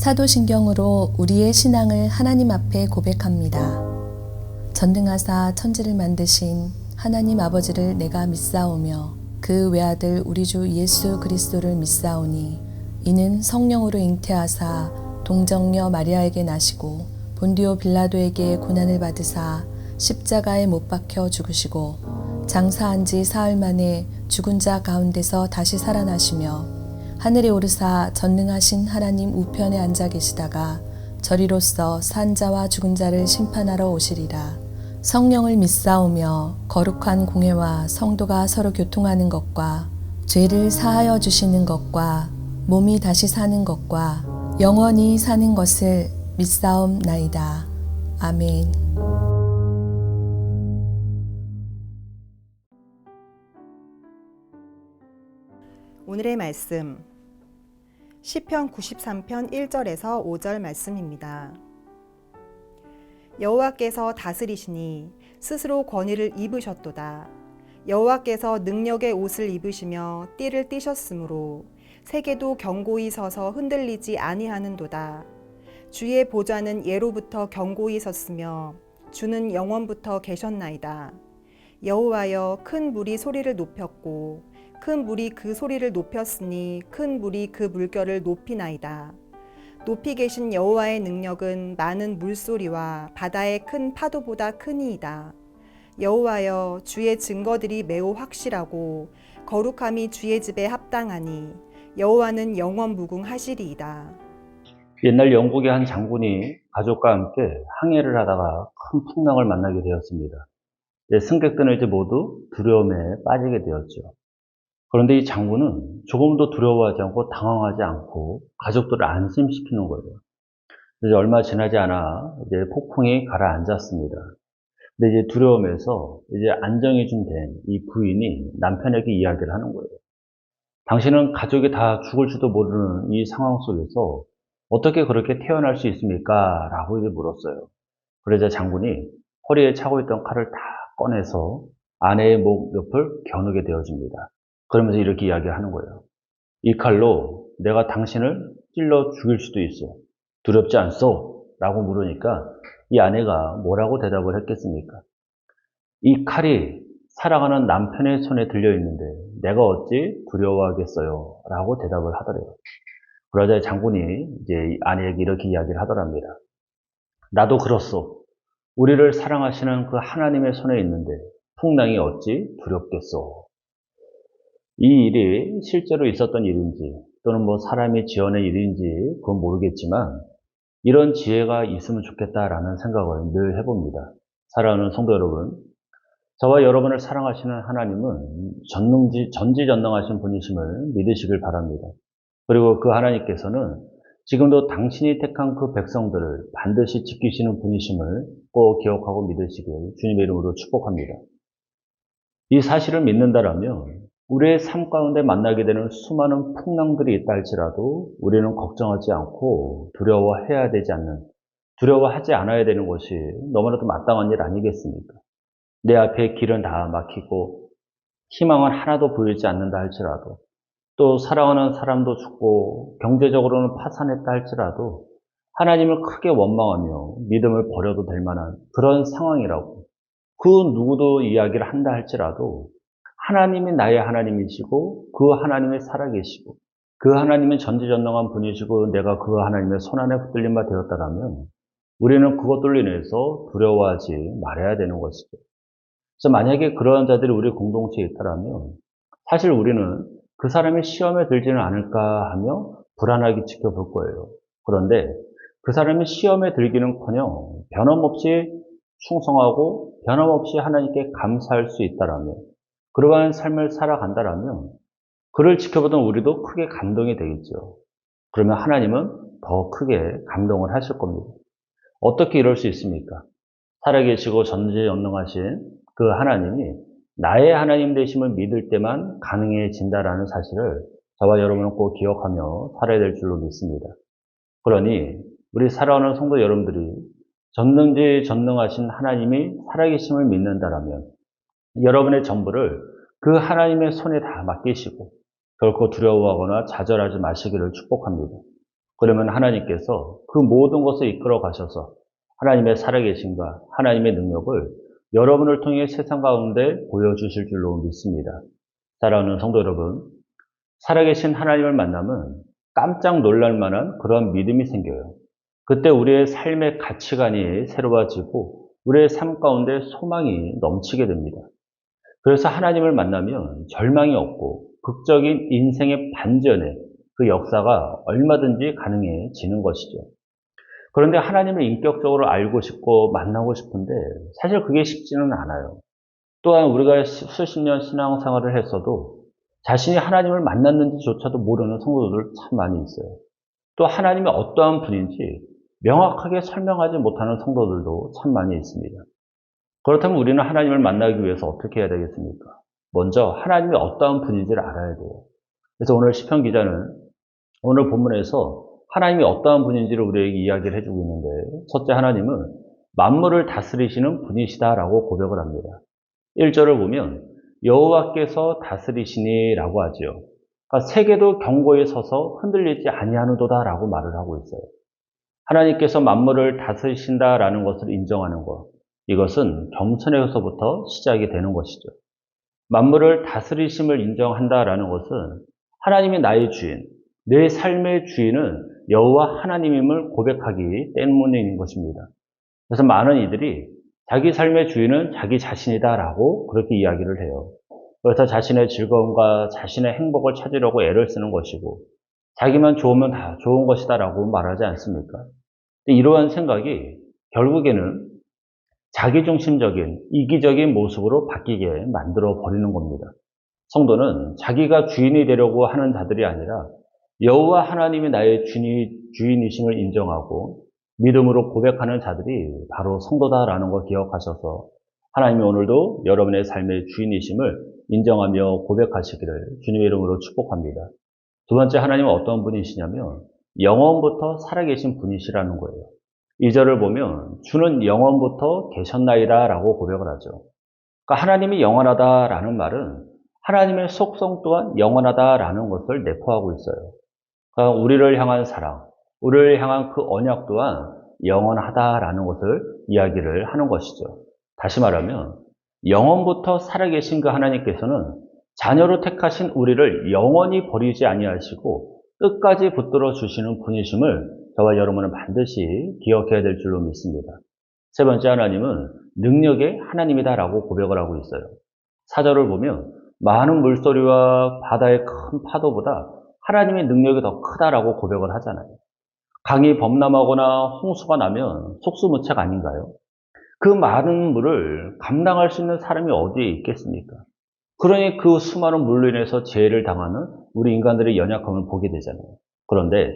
사도신경으로 우리의 신앙을 하나님 앞에 고백합니다. 전능하사 천지를 만드신 하나님 아버지를 내가 믿사오며 그 외아들 우리 주 예수 그리스도를 믿사오니 이는 성령으로 잉태하사 동정녀 마리아에게 나시고 본디오 빌라도에게 고난을 받으사 십자가에 못 박혀 죽으시고 장사한 지 사흘 만에 죽은 자 가운데서 다시 살아나시며 하늘에 오르사 전능하신 하나님 우편에 앉아 계시다가 저리로서 산 자와 죽은 자를 심판하러 오시리라. 성령을 믿사오며 거룩한 공회와 성도가 서로 교통하는 것과 죄를 사하여 주시는 것과 몸이 다시 사는 것과 영원히 사는 것을 믿사옵나이다. 아멘. 오늘의 말씀 시편 93편 1절에서 5절 말씀입니다. 여호와께서 다스리시니 스스로 권위를 입으셨도다. 여호와께서 능력의 옷을 입으시며 띠를 띠셨으므로 세계도 견고히 서서 흔들리지 아니하는도다. 주의 보좌는 예로부터 견고히 섰으며 주는 영원부터 계셨나이다. 여호와여, 큰 물이 소리를 높였고 큰 물이 그 소리를 높였으니 큰 물이 그 물결을 높이나이다. 높이 계신 여호와의 능력은 많은 물소리와 바다의 큰 파도보다 크니이다. 여호와여, 주의 증거들이 매우 확실하고 거룩함이 주의 집에 합당하니 여호와는 영원 무궁하시리이다. 옛날 영국의 한 장군이 가족과 함께 항해를 하다가 큰 풍랑을 만나게 되었습니다. 승객들은 모두 두려움에 빠지게 되었죠. 그런데 이 장군은 조금도 두려워하지 않고 당황하지 않고 가족들을 안심시키는 거예요. 얼마 지나지 않아 폭풍이 가라앉았습니다. 근데 두려움에서 안정이 좀 된 이 부인이 남편에게 이야기를 하는 거예요. 당신은 가족이 다 죽을지도 모르는 이 상황 속에서 어떻게 그렇게 태어날 수 있습니까? 라고 물었어요. 그러자 장군이 허리에 차고 있던 칼을 다 꺼내서 아내의 목 옆을 겨누게 되어집니다. 그러면서 이렇게 이야기하는 거예요. 이 칼로 내가 당신을 찔러 죽일 수도 있어. 두렵지 않소? 라고 물으니까 이 아내가 뭐라고 대답을 했겠습니까? 이 칼이 사랑하는 남편의 손에 들려있는데 내가 어찌 두려워하겠어요? 라고 대답을 하더래요. 그러자 장군이 아내에게 이렇게 이야기를 하더랍니다. 나도 그렇소. 우리를 사랑하시는 그 하나님의 손에 있는데 풍랑이 어찌 두렵겠소? 이 일이 실제로 있었던 일인지 또는 사람이 지어낸 일인지 그건 모르겠지만 이런 지혜가 있으면 좋겠다라는 생각을 늘 해봅니다. 사랑하는 성도 여러분, 저와 여러분을 사랑하시는 하나님은 전지전능하신 분이심을 믿으시길 바랍니다. 그리고 그 하나님께서는 지금도 당신이 택한 그 백성들을 반드시 지키시는 분이심을 꼭 기억하고 믿으시길 주님의 이름으로 축복합니다. 이 사실을 믿는다라면 우리의 삶 가운데 만나게 되는 수많은 풍랑들이 있다 할지라도 우리는 걱정하지 않고 두려워하지 않아야 되는 것이 너무나도 마땅한 일 아니겠습니까? 내 앞에 길은 다 막히고 희망은 하나도 보이지 않는다 할지라도 또 사랑하는 사람도 죽고 경제적으로는 파산했다 할지라도 하나님을 크게 원망하며 믿음을 버려도 될 만한 그런 상황이라고 그 누구도 이야기를 한다 할지라도 하나님이 나의 하나님이시고 그 하나님이 살아계시고 그 하나님은 전지전능한 분이시고 내가 그 하나님의 손안에 붙들린 바 되었다라면 우리는 그것들로 인해서 두려워하지 말아야 되는 것이죠. 그래서 만약에 그러한 자들이 우리 공동체에 있다라면 사실 우리는 그 사람이 시험에 들지는 않을까 하며 불안하게 지켜볼 거예요. 그런데 그 사람이 시험에 들기는커녕 변함없이 충성하고 변함없이 하나님께 감사할 수 있다라면 그러한 삶을 살아간다라면 그를 지켜보던 우리도 크게 감동이 되겠죠. 그러면 하나님은 더 크게 감동을 하실 겁니다. 어떻게 이럴 수 있습니까? 살아계시고 전지전능하신 그 하나님이 나의 하나님 되심을 믿을 때만 가능해진다라는 사실을 저와 여러분은 꼭 기억하며 살아야 될 줄로 믿습니다. 그러니 우리 사랑하는 성도 여러분들이 전능하신 하나님이 살아계심을 믿는다라면 여러분의 전부를 그 하나님의 손에 다 맡기시고 결코 두려워하거나 좌절하지 마시기를 축복합니다. 그러면 하나님께서 그 모든 것을 이끌어 가셔서 하나님의 살아계심과 하나님의 능력을 여러분을 통해 세상 가운데 보여주실 줄로 믿습니다. 사랑하는 성도 여러분, 살아계신 하나님을 만나면 깜짝 놀랄 만한 그런 믿음이 생겨요. 그때 우리의 삶의 가치관이 새로워지고 우리의 삶 가운데 소망이 넘치게 됩니다. 그래서 하나님을 만나면 절망이 없고 극적인 인생의 반전의 그 역사가 얼마든지 가능해지는 것이죠. 그런데 하나님을 인격적으로 알고 싶고 만나고 싶은데 사실 그게 쉽지는 않아요. 또한 우리가 수십 년 신앙생활을 했어도 자신이 하나님을 만났는지조차도 모르는 성도들 참 많이 있어요. 또 하나님이 어떠한 분인지 명확하게 설명하지 못하는 성도들도 참 많이 있습니다. 그렇다면 우리는 하나님을 만나기 위해서 어떻게 해야 되겠습니까? 먼저 하나님이 어떠한 분인지를 알아야 돼요. 그래서 오늘 시편 기자는 오늘 본문에서 하나님이 어떠한 분인지를 우리에게 이야기를 해주고 있는데, 첫째, 하나님은 만물을 다스리시는 분이시다라고 고백을 합니다. 1절을 보면 여호와께서 다스리시니라고 하죠. 그러니까 세계도 경고에 서서 흔들리지 아니하는도다라고 말을 하고 있어요. 하나님께서 만물을 다스리신다라는 것을 인정하는 것, 이것은 겸손에서부터 시작이 되는 것이죠. 만물을 다스리심을 인정한다라는 것은 하나님이 나의 주인, 내 삶의 주인은 여호와 하나님임을 고백하기 때문인 것입니다. 그래서 많은 이들이 자기 삶의 주인은 자기 자신이다라고 그렇게 이야기를 해요. 그래서 자신의 즐거움과 자신의 행복을 찾으려고 애를 쓰는 것이고 자기만 좋으면 다 좋은 것이다라고 말하지 않습니까? 이러한 생각이 결국에는 자기중심적인 이기적인 모습으로 바뀌게 만들어 버리는 겁니다. 성도는 자기가 주인이 되려고 하는 자들이 아니라 여호와 하나님이 나의 주인이심을 인정하고 믿음으로 고백하는 자들이 바로 성도다라는 걸 기억하셔서 하나님이 오늘도 여러분의 삶의 주인이심을 인정하며 고백하시기를 주님의 이름으로 축복합니다. 두 번째, 하나님은 어떤 분이시냐면 영원부터 살아계신 분이시라는 거예요. 2절을 보면 주는 영원부터 계셨나이다 라고 고백을 하죠. 그러니까 하나님이 영원하다라는 말은 하나님의 속성 또한 영원하다라는 것을 내포하고 있어요. 그러니까 우리를 향한 사랑, 우리를 향한 그 언약 또한 영원하다라는 것을 이야기를 하는 것이죠. 다시 말하면 영원부터 살아계신 그 하나님께서는 자녀로 택하신 우리를 영원히 버리지 아니하시고 끝까지 붙들어 주시는 분이심을 저와 여러분은 반드시 기억해야 될 줄로 믿습니다. 세 번째, 하나님은 능력의 하나님이다라고 고백을 하고 있어요. 4절을 보면 많은 물소리와 바다의 큰 파도보다 하나님의 능력이 더 크다라고 고백을 하잖아요. 강이 범람하거나 홍수가 나면 속수무책 아닌가요? 그 많은 물을 감당할 수 있는 사람이 어디에 있겠습니까? 그러니 그 수많은 물로 인해서 재해를 당하는 우리 인간들의 연약함을 보게 되잖아요. 그런데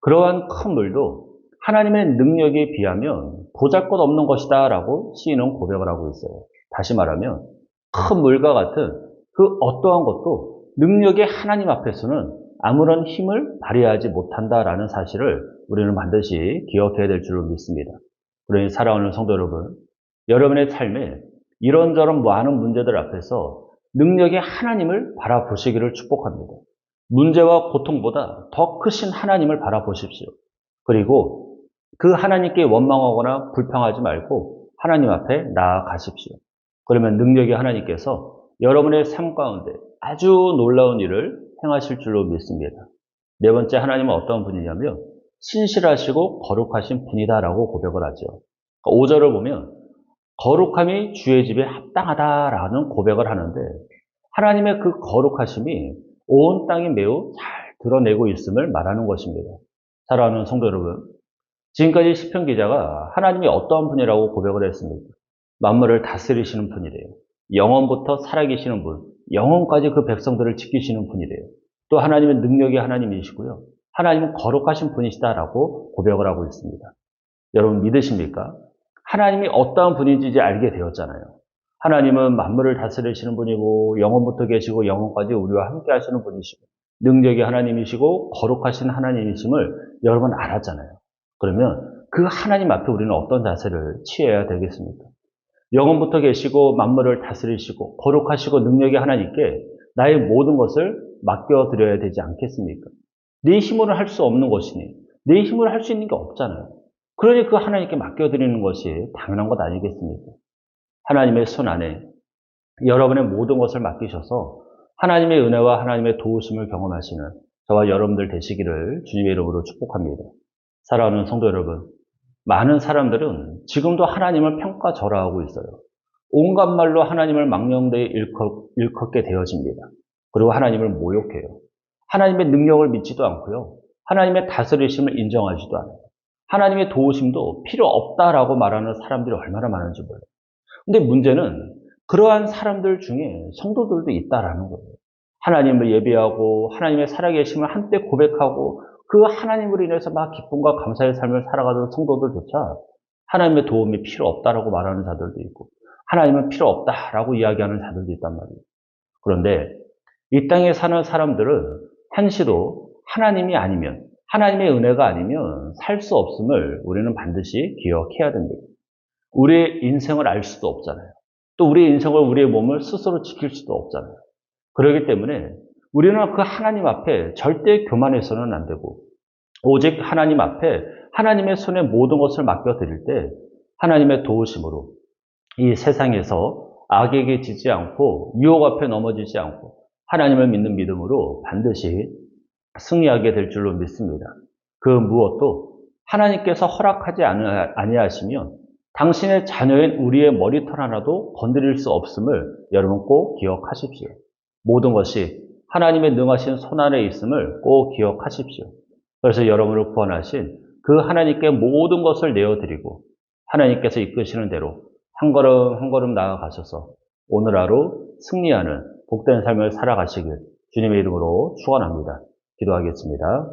그러한 큰 물도 하나님의 능력에 비하면 보잘것없는 것이다 라고 시인은 고백을 하고 있어요. 다시 말하면 큰 물과 같은 그 어떠한 것도 능력의 하나님 앞에서는 아무런 힘을 발휘하지 못한다라는 사실을 우리는 반드시 기억해야 될 줄로 믿습니다. 그러니 사랑하는 성도 여러분, 여러분의 삶에 이런저런 많은 문제들 앞에서 능력의 하나님을 바라보시기를 축복합니다. 문제와 고통보다 더 크신 하나님을 바라보십시오. 그리고 그 하나님께 원망하거나 불평하지 말고 하나님 앞에 나아가십시오. 그러면 능력의 하나님께서 여러분의 삶 가운데 아주 놀라운 일을 행하실 줄로 믿습니다. 네 번째, 하나님은 어떤 분이냐면 신실하시고 거룩하신 분이다라고 고백을 하죠. 5절을 보면 거룩함이 주의 집에 합당하다라는 고백을 하는데 하나님의 그 거룩하심이 온 땅에 매우 잘 드러내고 있음을 말하는 것입니다. 사랑하는 성도 여러분, 지금까지 시편 기자가 하나님이 어떠한 분이라고 고백을 했습니까? 만물을 다스리시는 분이래요. 영원부터 살아계시는 분, 영원까지 그 백성들을 지키시는 분이래요. 또 하나님의 능력이 하나님이시고요. 하나님은 거룩하신 분이시다라고 고백을 하고 있습니다. 여러분 믿으십니까? 하나님이 어떠한 분인지 이제 알게 되었잖아요. 하나님은 만물을 다스리시는 분이고 영원부터 계시고 영원까지 우리와 함께 하시는 분이시고 능력이 하나님이시고 거룩하신 하나님이심을 여러분 알았잖아요. 그러면 그 하나님 앞에 우리는 어떤 자세를 취해야 되겠습니까? 영원부터 계시고 만물을 다스리시고 거룩하시고 능력이 하나님께 나의 모든 것을 맡겨드려야 되지 않겠습니까? 네 힘으로 할 수 없는 것이니 내 힘으로 할 수 있는 게 없잖아요. 그러니 그 하나님께 맡겨드리는 것이 당연한 것 아니겠습니까? 하나님의 손 안에 여러분의 모든 것을 맡기셔서 하나님의 은혜와 하나님의 도우심을 경험하시는 저와 여러분들 되시기를 주님의 이름으로 축복합니다. 사랑하는 성도 여러분, 많은 사람들은 지금도 하나님을 평가절하하고 있어요. 온갖 말로 하나님을 망령되이 일컫게 되어집니다. 그리고 하나님을 모욕해요. 하나님의 능력을 믿지도 않고요. 하나님의 다스리심을 인정하지도 않아요. 하나님의 도우심도 필요 없다라고 말하는 사람들이 얼마나 많은지 몰라요. 근데 문제는 그러한 사람들 중에 성도들도 있다라는 거예요. 하나님을 예배하고 하나님의 살아계심을 한때 고백하고 그 하나님으로 인해서 막 기쁨과 감사의 삶을 살아가던 성도들조차 하나님의 도움이 필요 없다라고 말하는 자들도 있고 하나님은 필요 없다라고 이야기하는 자들도 있단 말이에요. 그런데 이 땅에 사는 사람들은 한시도 하나님이 아니면, 하나님의 은혜가 아니면 살 수 없음을 우리는 반드시 기억해야 됩니다. 우리의 인생을 알 수도 없잖아요. 또 우리의 인생을, 우리의 몸을 스스로 지킬 수도 없잖아요. 그렇기 때문에 우리는 그 하나님 앞에 절대 교만해서는 안 되고, 오직 하나님 앞에 하나님의 손에 모든 것을 맡겨드릴 때 하나님의 도우심으로 이 세상에서 악에게 지지 않고 유혹 앞에 넘어지지 않고 하나님을 믿는 믿음으로 반드시 승리하게 될 줄로 믿습니다. 그 무엇도 하나님께서 허락하지 아니하시면 당신의 자녀인 우리의 머리털 하나도 건드릴 수 없음을 여러분 꼭 기억하십시오. 모든 것이 하나님의 능하신 손 안에 있음을 꼭 기억하십시오. 그래서 여러분을 구원하신 그 하나님께 모든 것을 내어드리고 하나님께서 이끄시는 대로 한 걸음 한 걸음 나아가셔서 오늘 하루 승리하는 복된 삶을 살아가시길 주님의 이름으로 축원합니다. 기도하겠습니다.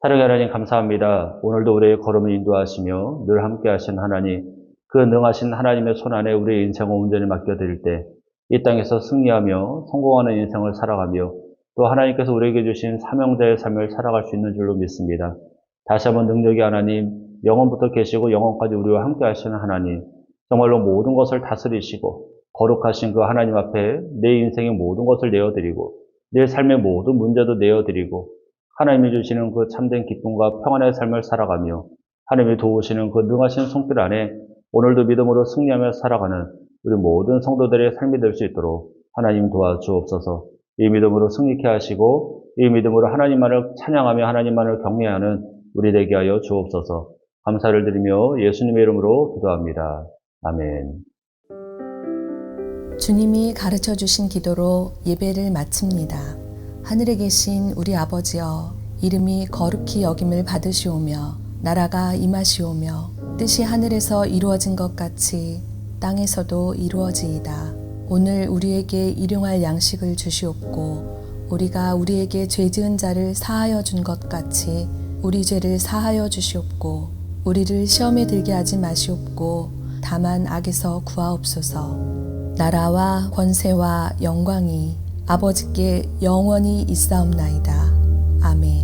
사랑의 하나님 감사합니다. 오늘도 우리의 걸음을 인도하시며 늘 함께 하신 하나님, 그 능하신 하나님의 손 안에 우리의 인생을 온전히 맡겨드릴 때 이 땅에서 승리하며 성공하는 인생을 살아가며 또 하나님께서 우리에게 주신 사명자의 삶을 살아갈 수 있는 줄로 믿습니다. 다시 한번 능력의 하나님, 영원부터 계시고 영원까지 우리와 함께 하시는 하나님, 정말로 모든 것을 다스리시고 거룩하신 그 하나님 앞에 내 인생의 모든 것을 내어드리고 내 삶의 모든 문제도 내어드리고 하나님이 주시는 그 참된 기쁨과 평안의 삶을 살아가며 하나님이 도우시는 그 능하신 손길 안에 오늘도 믿음으로 승리하며 살아가는 우리 모든 성도들의 삶이 될 수 있도록 하나님 도와주옵소서. 이 믿음으로 승리케 하시고 이 믿음으로 하나님만을 찬양하며 하나님만을 경외하는 우리 되게 하여 주옵소서. 감사를 드리며 예수님의 이름으로 기도합니다. 아멘. 주님이 가르쳐 주신 기도로 예배를 마칩니다. 하늘에 계신 우리 아버지여, 이름이 거룩히 여김을 받으시오며 나라가 임하시오며 뜻이 하늘에서 이루어진 것 같이 땅에서도 이루어지이다. 오늘 우리에게 일용할 양식을 주시옵고 우리가 우리에게 죄 지은 자를 사하여 준 것 같이 우리 죄를 사하여 주시옵고 우리를 시험에 들게 하지 마시옵고 다만 악에서 구하옵소서. 나라와 권세와 영광이 아버지께 영원히 있사옵나이다. 아멘.